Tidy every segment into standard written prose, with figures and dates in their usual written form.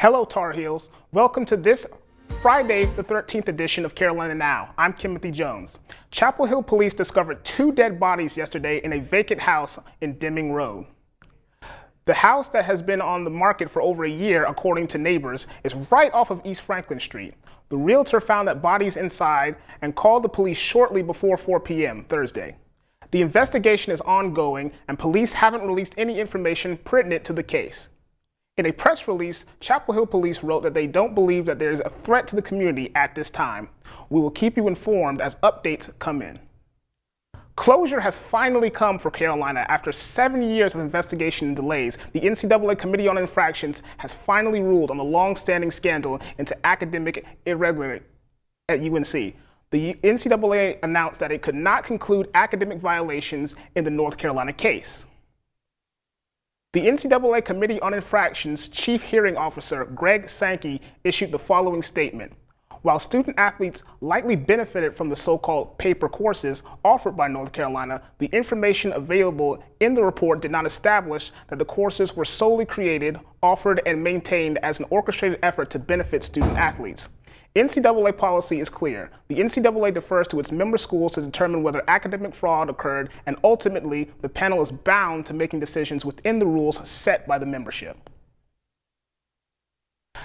Hello, Tar Heels. Welcome to this Friday, the 13th edition of Carolina Now. I'm Timothy Jones. Chapel Hill police discovered 2 dead bodies yesterday in a vacant house in Deming Road. The house that has been on the market for over a year, according to neighbors, is right off of East Franklin Street. The realtor found that bodies inside and called the police shortly before 4 p.m. Thursday. The investigation is ongoing and police haven't released any information pertinent to the case. In a press release, Chapel Hill police wrote that they don't believe that there is a threat to the community at this time. We will keep you informed as updates come in. Closure has finally come for Carolina. After 7 years of investigation and delays, the NCAA Committee on Infractions has finally ruled on the long-standing scandal into academic irregularity at UNC. The NCAA announced that it could not conclude academic violations in the North Carolina case. The NCAA Committee on Infractions Chief Hearing Officer Greg Sankey issued the following statement. While student athletes likely benefited from the so-called paper courses offered by North Carolina, the information available in the report did not establish that the courses were solely created, offered, and maintained as an orchestrated effort to benefit student athletes. NCAA policy is clear. The NCAA defers to its member schools to determine whether academic fraud occurred, and ultimately, the panel is bound to making decisions within the rules set by the membership.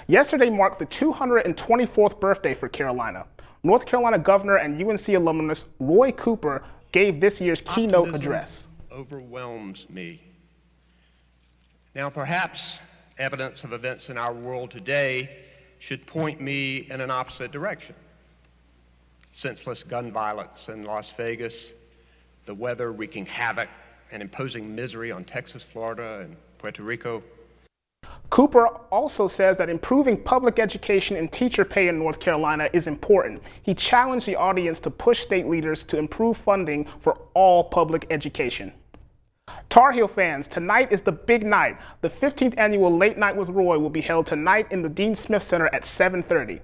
Yesterday marked the 224th birthday for Carolina. North Carolina Governor and UNC alumnus Roy Cooper gave this year's keynote address. Overwhelms me. Now, perhaps evidence of events in our world today should point me in an opposite direction. Senseless gun violence in Las Vegas, the weather wreaking havoc and imposing misery on Texas, Florida, and Puerto Rico. Cooper also says that improving public education and teacher pay in North Carolina is important. He challenged the audience to push state leaders to improve funding for all public education. Tar Heel fans, tonight is the big night. The 15th annual Late Night with Roy will be held tonight in the Dean Smith Center at 7:30.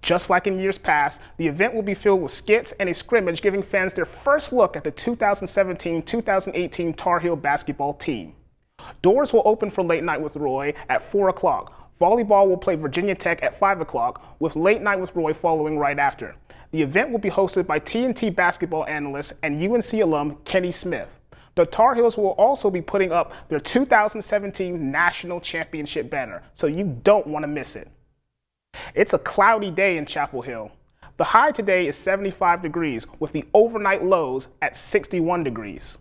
Just like in years past, the event will be filled with skits and a scrimmage giving fans their first look at the 2017-2018 Tar Heel basketball team. Doors will open for Late Night with Roy at 4 o'clock. Volleyball will play Virginia Tech at 5 o'clock, with Late Night with Roy following right after. The event will be hosted by TNT basketball analyst and UNC alum Kenny Smith. The Tar Heels will also be putting up their 2017 National Championship banner, so you don't want to miss it. It's a cloudy day in Chapel Hill. The high today is 75 degrees, with the overnight lows at 61 degrees.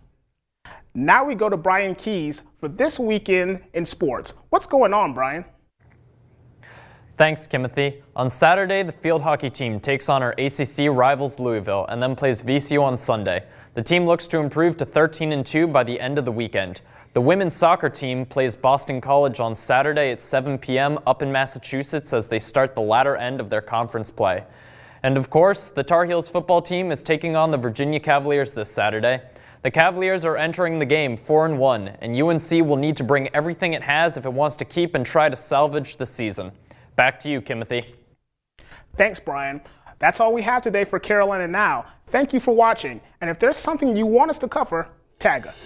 Now we go to Brian Keys for This Weekend in Sports. What's going on, Brian? Thanks, Timothy. On Saturday, the field hockey team takes on our ACC rivals Louisville and then plays VCU on Sunday. The team looks to improve to 13-2 by the end of the weekend. The women's soccer team plays Boston College on Saturday at 7 p.m. up in Massachusetts as they start the latter end of their conference play. And of course, the Tar Heels football team is taking on the Virginia Cavaliers this Saturday. The Cavaliers are entering the game 4-1, and UNC will need to bring everything it has if it wants to keep and try to salvage the season. Back to you, Timothy. Thanks, Brian. That's all we have today for Carolina Now. Thank you for watching, and if there's something you want us to cover, tag us.